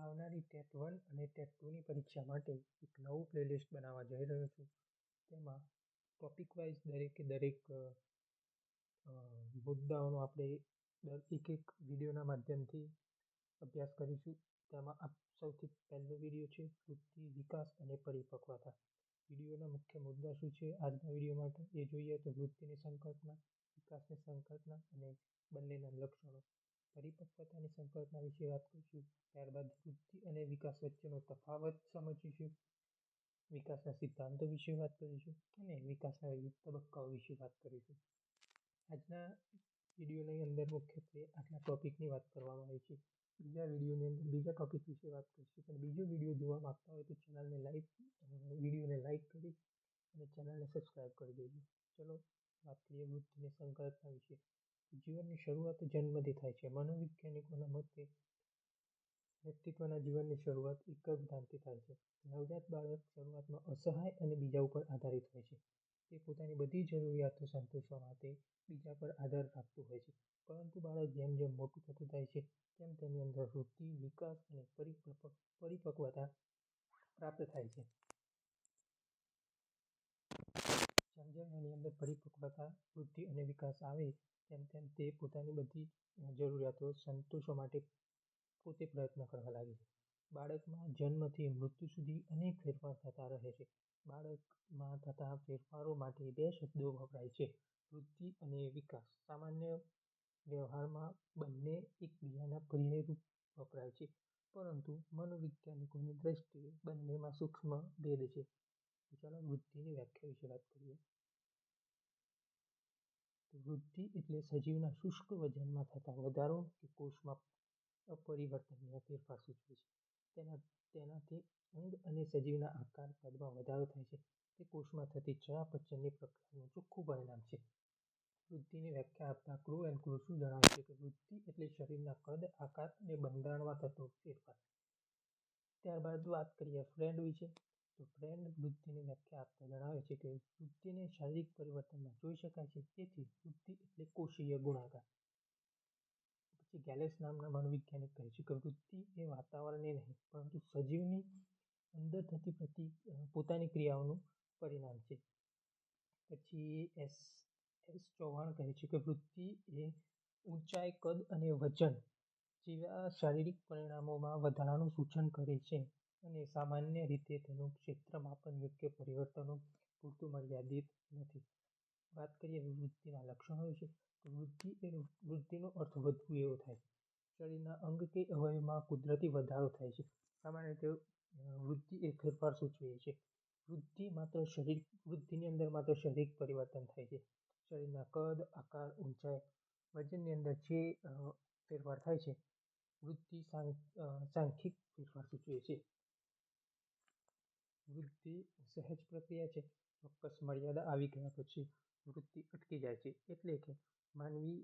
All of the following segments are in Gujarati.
આવનારી ટેટ 1 અને ટેટ 2ની પરીક્ષા માટે એક નવું પ્લેલિસ્ટ બનાવવા જઈ રહ્યો છું. તેમાં ટોપિક વાઇઝ દરેક મુદ્દાઓનો આપણે એક વિડીયોના માધ્યમથી અભ્યાસ કરીશું. તેમાં સૌથી પહેલો વિડીયો છે વૃત્તિ, વિકાસ અને પરિપક્વતા. વિડીયોના મુખ્ય મુદ્દા શું છે આજના વિડીયો માટે એ જોઈએ તો વૃત્તિની સંકલ્પના, વિકાસની સંકલ્પના અને બંનેના લક્ષણો. પરિપક્વતાની સંકલ્પના વિશે વાત કરીશું. ત્યારબાદ વૃત્તિ અને વિકાસ વચ્ચેનો તફાવત સમજીશું. વિકાસના સિદ્ધાંતો વિશે વાત કરીશું અને વિકાસના વિવિધ તબક્કાઓ વિશે વાત કરીશું. આજના વિડીયોની અંદર મુખ્યત્વે આટલા ટોપિકની વાત કરવામાં આવી છે. બીજા વિડીયોની અંદર બીજા ટોપિક વિશે વાત કરીશું. પણ બીજો વિડીયો જોવા માંગતા હોય તો વિડીયોને લાઈક કરી અને ચેનલને સબસ્ક્રાઈબ કરી દેજો. ચલો વાત કરીએ વૃત્તિની સંકલ્પના વિશે. જીવનની શરૂઆત જન્મથી થાય છે. મનોવૈજ્ઞાનિકોના મતે વ્યક્તિત્વના જીવનની શરૂઆત એક ગર્ભધારણથી થાય છે. નવજાત બાળક શરૂઆતમાં અસહાય અને બીજા ઉપર આધારિત હોય છે. તે પોતાની બધી જરૂરિયાતો સંતોષવા માટે બીજા પર આધાર રાખતું હોય છે. પરંતુ બાળક જેમ જેમ મોટું થતું જાય છે તેમ તેની અંદર વૃત્તિ, વિકાસ અને પરિપક્વતા પ્રાપ્ત થાય છે. જેમ જેમ એની અંદર પરિપક્વતા, વૃદ્ધિ અને વિકાસ આવે તેમ તેમ તે પોતાની બધી જરૂરિયાતો સંતોષવા માટે પોતે પ્રયત્ન કરવા લાગે છે. બાળકમાં જન્મથી મૃત્યુ સુધી અનેક ફેરફાર થતા રહે છે. બાળકમાં થતા ફેરફારો માટે બે શબ્દો વપરાય છે, વૃદ્ધિ અને વિકાસ. સામાન્ય વ્યવહારમાં બંને એકબીજાના પર્યાયરૂપ વપરાય છે, પરંતુ મનોવૈજ્ઞાનિકોની દ્રષ્ટિએ બંનેમાં સૂક્ષ્મ ભેદ છે. ચાલો વૃદ્ધિની વ્યાખ્યા વિશે વાત કરીએ. વૃદ્ધિ એટલે સજીવના શુષ્ક વજનમાં થતા વધારો કે કોષમાં અપરિવર્તનીય ફેરફાર સૂચવે છે. તેનાથી અંગ અને સજીવના આકાર કદમાં વધારો થાય છે. તે કોષમાં થતી ચયાપચયની પ્રક્રિયાનું ચોખ્ખું પરિણામ છે. વૃદ્ધિની વ્યાખ્યા આપતા ક્રો એન્ડ ક્રુશુ જણાવે છે કે વૃદ્ધિ એટલે શરીરના કદ, આકાર અને બંધારણમાં થતો ફેરફાર. ત્યારબાદ વાત કરીએ ફ્રેન્ડ વિશે. તો ફ્રેન્ડ વૃદ્ધિની વ્યાખ્યા આપતા જણાવે છે કે વૃદ્ધિને શારીરિક પરિવર્તનમાં જોઈ શકાય છે. તેથી વૃદ્ધિ એટલે કોષીય ગુણાકાર. પછી ગેલેસ નામના મનોવૈજ્ઞાનિક કહે છે કે વૃદ્ધિ એ વાતાવરણની નહીં પરંતુ સજીવની અંદર થતી પોતાની ક્રિયાઓનું પરિણામ છે. પછી એસ ચૌહાણ કહે છે કે વૃદ્ધિ એ ઊંચાઈ, કદ અને વજન જેવા શારીરિક પરિણામોમાં વધારાનું સૂચન કરે છે અને સામાન્ય રીતે તેનું ક્ષેત્ર માપન યોગ્ય પરિવર્તનો પૂરતું મર્યાદિત નથી. વાત કરીએ વૃદ્ધિના લક્ષણો વિશે. વૃદ્ધિનો અર્થ વધવું એવો થાય. શરીરના અંગ કે અવયવમાં કુદરતી વધારો થાય છે. સામાન્ય રીતે વૃદ્ધિ એ ફેરફાર સૂચવે છે. વૃદ્ધિની અંદર માત્ર શારીરિક પરિવર્તન થાય છે. શરીરના કદ, આકાર, ઊંચાઈ, વજનની અંદર જે ફેરફાર થાય છે વૃદ્ધિ સાંખ્યિક ફેરફાર સૂચવે છે. વૃદ્ધિ સહજ પ્રક્રિયા છે. ચોક્કસ મર્યાદા આવી ગયા પછી વૃદ્ધિ અટકી જાય છે. એટલે કે માનવી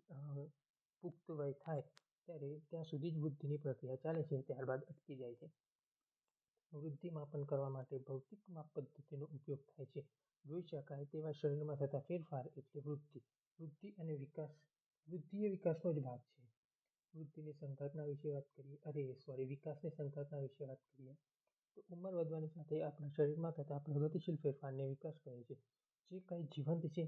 પુખ્ત વય થાય ત્યારે ત્યાં સુધી જ વૃદ્ધિની પ્રક્રિયા ચાલે છે, ત્યારબાદ અટકી જાય છે. વૃદ્ધિ માપન કરવા માટે ભૌતિક માપ પદ્ધતિનો ઉપયોગ થાય છે. જોઈ શકાય તેવા શરીરમાં થતા ફેરફાર એટલે વૃદ્ધિ. વૃદ્ધિ અને વિકાસ. વૃદ્ધિ એ વિકાસનો જ ભાગ છે. વૃદ્ધિની સંકલ્પના વિશે વાત કરીએ વિકાસની સંકલ્પના વિશે વાત કરીએ તો ઉંમર વધવાની સાથે આપણા શરીરમાં થતા પ્રગતિશીલ ફેરફારને વિકાસ કહે છે. જે કંઈ જીવંત છે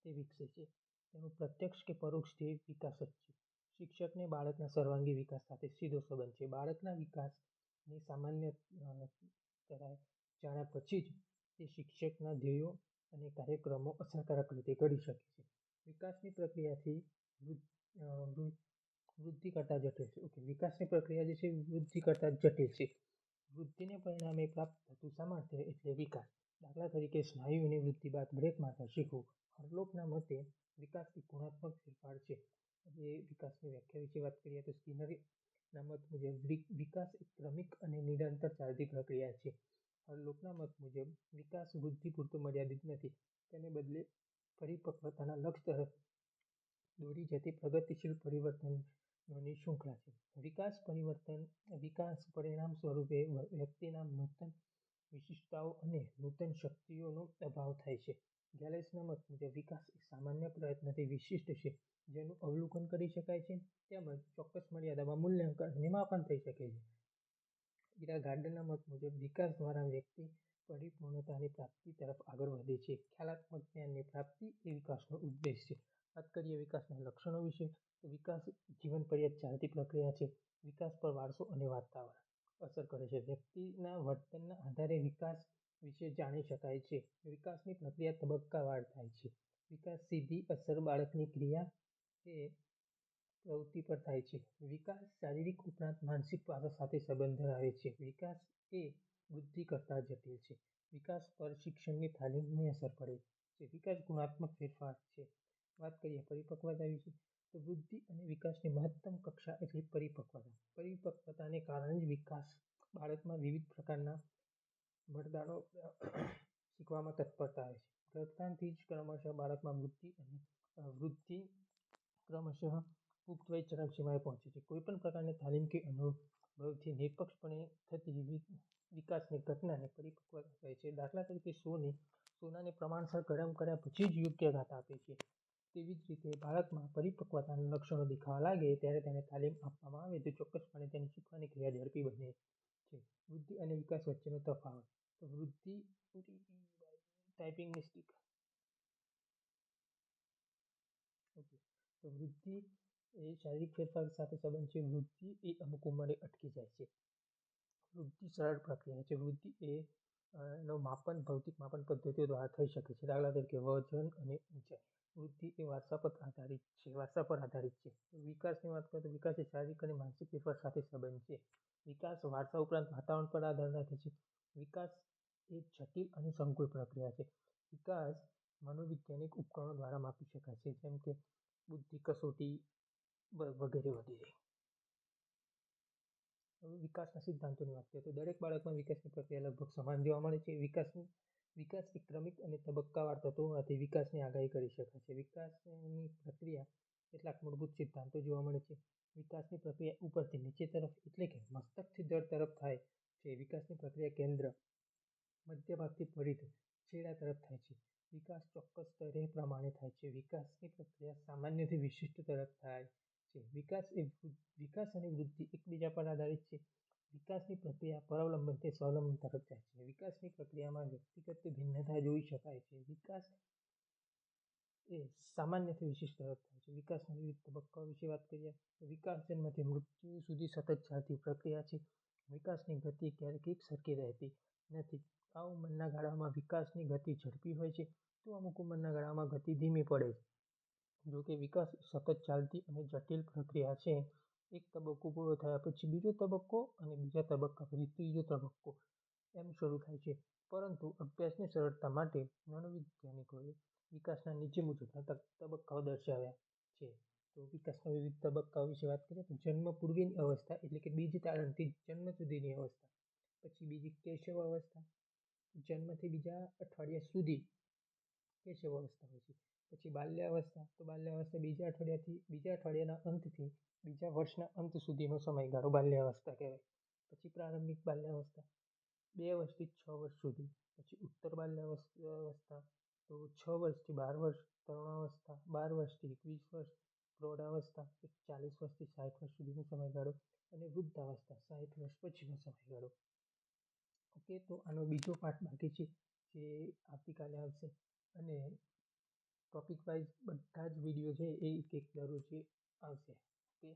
તે વિકસે છે. તેનું પ્રત્યક્ષ કે પરોક્ષ ધ્યેય વિકાસ જ છે. શિક્ષકને બાળકના સર્વાંગી વિકાસ સાથે સીધો સંબંધ છે. બાળકના વિકાસની સામાન્ય જાણ્યા પછી જ તે શિક્ષકના ધ્યેયો અને કાર્યક્રમો અસરકારક રીતે ઘડી શકે છે. વિકાસની પ્રક્રિયાથી વૃદ્ધિ કરતાં જટિલ છે. વિકાસની પ્રક્રિયા જે છે વૃદ્ધિ કરતાં જટિલ છે. વૃદ્ધિને પરિણામે પ્રાપ્ત થતું સામર્થ્ય એટલે વિકાસ. દાખલા તરીકે સ્નાયુઓની વૃદ્ધિ બાદ બ્રેક મારતા શીખવું. હર્લોકના મતે વિકાસ એક ગુણાત્મક ફેરફાર છે. વિકાસની વ્યાખ્યા વિશે વાત કરીએ તો સ્કિનરના મત મુજબ વિકાસ એક ક્રમિક અને નિરંતર ચાલતી પ્રક્રિયા છે. હર્લોકના મત મુજબ વિકાસ વૃદ્ધિ પૂરતો મર્યાદિત નથી. તેને બદલે પરિપક્વતાના લક્ષ્ય તરફ દોરી જતી પ્રગતિશીલ પરિવર્તનોની શૃંખલા છે. વિકાસ પરિણામ સ્વરૂપે વ્યક્તિના નૂતન વિશિષ્ટતાઓ અને નૂતન શક્તિઓનો અભાવ થાય છે. ગેલેસના મત મુજબ વિકાસ એ સામાન્ય પ્રયત્નથી વિશિષ્ટ છે, જેનું અવલોકન કરી શકાય છે તેમજ ચોક્કસ મર્યાદામાં મૂલ્યાંકન અને માપન થઈ શકે છે. ઈરા ગાર્ડનના મત મુજબ વિકાસ દ્વારા વ્યક્તિ પરિપૂર્ણતાની પ્રાપ્તિ તરફ આગળ વધે છે. ખ્યાલાત્મક જ્ઞાનની પ્રાપ્તિ એ વિકાસનો ઉદ્દેશ છે. વાત કરીએ વિકાસના લક્ષણો વિશે, તો વિકાસ જીવન પર્યંત ચાલતી પ્રક્રિયા છે. વિકાસ પર વારસો અને વાતાવરણ અસર કરે છે. વ્યક્તિના વર્તનના આધારે વિકાસ વિશે જાણી શકાય છે. વિકાસની પ્રક્રિયા તબક્કાવાર થાય છે. વિકાસ સીધી અસર બાળકની ક્રિયા કે પ્રવૃત્તિ પર થાય છે. વિકાસ શારીરિક ઉપરાંત માનસિક પાસા સાથે સંબંધ ધરાવે છે. વિકાસ એ બુદ્ધિ કરતાં જટિલ છે. વિકાસ પર શિક્ષણની તાલીમની અસર પડે છે. વિકાસ ગુણાત્મક ફેરફાર છે. વાત કરીએ પરિપક્વતા વિશે, તો વૃદ્ધિ અને વિકાસની મહત્તમ કક્ષા એટલે પરિપક્વતા. પરિપક્વતાને કારણે જ વિકાસ બાળકમાં વિવિધ પ્રકારના વરદાનો શીખવામાં તત્પરતા આવે છે. ગર્ભાધાનથી જ ક્રમશઃ બાળકમાં વૃદ્ધિ ક્રમશઃ પુખ્ત વય ચરમસીમાએ પહોંચે છે. કોઈપણ પ્રકારની તાલીમ કે અનુભવથી નિષ્પક્ષપણે થતી વિકાસની ઘટનાને પરિપક્વતા કહે છે. દાખલા તરીકે સોનાને પ્રમાણસર ગરમ કર્યા પછી જ યોગ્ય ઘાત આપે છે. તેવી જ રીતે બાળકમાં પરિપક્વતાના લક્ષણો દેખાવા લાગે ત્યારે તેને તાલીમ આપવામાં આવે તો ચોક્કસપણે તેની શીખવાની ક્રિયા ઝડપી બને છે. વૃદ્ધિ અને વિકાસ વચ્ચેનો તફાવત, તો વૃદ્ધિ ટાઈપિંગ મિસ્ટેક ઓકે તો વૃદ્ધિ એ શારીરિક ફેરફાર સાથે સંબંધ છે. વૃદ્ધિ એ અમુક ઉંમરે અટકી જાય છે. વૃદ્ધિ સરળ પ્રક્રિયા છે. વૃદ્ધિ એ નો માપન ભૌતિક માપન પદ્ધતિઓ દ્વારા થઈ શકે છે. દાખલા તરીકે વજન અને ઊંચાઈ. વૃદ્ધિ એ વારસા પર આધારિત છે. વિકાસની વાત કરીએ તો વિકાસ એ શારીરિક અને માનસિક ફેરફાર સાથે સંબંધ છે. વિકાસ વારસા ઉપરાંત વાતાવરણ પર આધાર રાખે છે. વિકાસ એ જટિલ અને સંકુલ પ્રક્રિયા છે. વિકાસ મનોવૈજ્ઞાનિક ઉપકરણો દ્વારા માપી શકાય છે, જેમ કે બુદ્ધિ કસોટી વગેરે વગેરે. હવે વિકાસના સિદ્ધાંતોની વાત કરીએ તો દરેક બાળકમાં વિકાસની પ્રક્રિયા લગભગ સમાન જોવા મળે છે. વિકાસ એ ક્રમિક અને તબક્કાવાર થતો હોવાથી વિકાસની આગાહી કરી શકાય છે. વિકાસની પ્રક્રિયા કેટલાક મૂળભૂત સિદ્ધાંતો જોવા મળે છે. વિકાસની પ્રક્રિયા ઉપરથી નીચે તરફ એટલે કે મસ્તકથી જડ તરફ થાય છે. વિકાસની પ્રક્રિયા કેન્દ્ર, મધ્ય ભાગથી પરિધ, છેડા તરફ થાય છે. વિકાસ ચોક્કસ સ્તરે પ્રમાણે થાય છે. વિકાસની પ્રક્રિયા સામાન્યથી વિશિષ્ટ તરફ થાય છે. વિકાસ અને વૃદ્ધિ એકબીજા પર આધારિત છે. વિકાસની પ્રક્રિયા પરાવલંબનથી સ્વાવલંબન તરફ જાય છે. વિકાસની પ્રક્રિયામાં વ્યક્તિગત ભિન્નતા જોઈ શકાય છે. વિકાસ એ સામાન્યથી વિશિષ્ટ તરફ થાય છે. વિકાસના વિવિધ તબક્કાઓ વિશે વાત કરીએ તો વિકાસ જન્મથી મૃત્યુ સુધી સતત ચાલતી પ્રક્રિયા છે. વિકાસની ગતિ ક્યારેક એકસરખી રહેતી નથી. આ ઉંમરના ગાળામાં વિકાસની ગતિ ઝડપી હોય છે તો અમુક ઉંમરના ગાળામાં ગતિ ધીમી પડે છે. જોકે વિકાસ સતત ચાલતી અને જટિલ પ્રક્રિયા છે. એક તબક્કો પૂરો થયા પછી બીજો તબક્કો અને બીજા તબક્કા પછી ત્રીજો તબક્કો એમ શરૂ થાય છે. પરંતુ અભ્યાસની સરળતા માટે મનોવૈજ્ઞાનિકોએ વિકાસના નીચે મુજબના તબક્કાઓ દર્શાવ્યા છે. તો વિકાસના વિવિધ તબક્કાઓ વિશે વાત કરીએ તો જન્મ પૂર્વેની અવસ્થા એટલે કે બીજ તારણથી જન્મ સુધીની અવસ્થા. પછી બીજી કેશવ અવસ્થા, જન્મથી બીજા અઠવાડિયા સુધી કેશવ અવસ્થા હોય છે. પછી બાલ્યાવસ્થા, તો બાલ્યાવસ્થા બીજા અઠવાડિયાના અંતથી બીજા વર્ષના અંત સુધીનો સમયગાળો બાલ્યાવસ્થા કહેવાય. પછી પ્રારંભિક બાલ્યાવસ્થા 2 વર્ષથી 6 વર્ષ સુધી. પછી ઉત્તર બાલ્યાવસ્થા, તો 6 વર્ષથી 12 વર્ષ. તરુણાવસ્થા 12 વર્ષથી 21 વર્ષ. પ્રૌઢાવસ્થા 40 વર્ષથી 60 વર્ષ સુધીનો સમયગાળો. અને વૃદ્ધાવસ્થા 60 વર્ષ પછીનો સમયગાળો. ઓકે, તો આનો બીજો પાર્ટ બાકી છે જે આવતીકાલે આવશે. અને ટોપિક વાઇઝ બધા જ વિડીયો છે એ એક દરરોજ આવશે. ઓકે.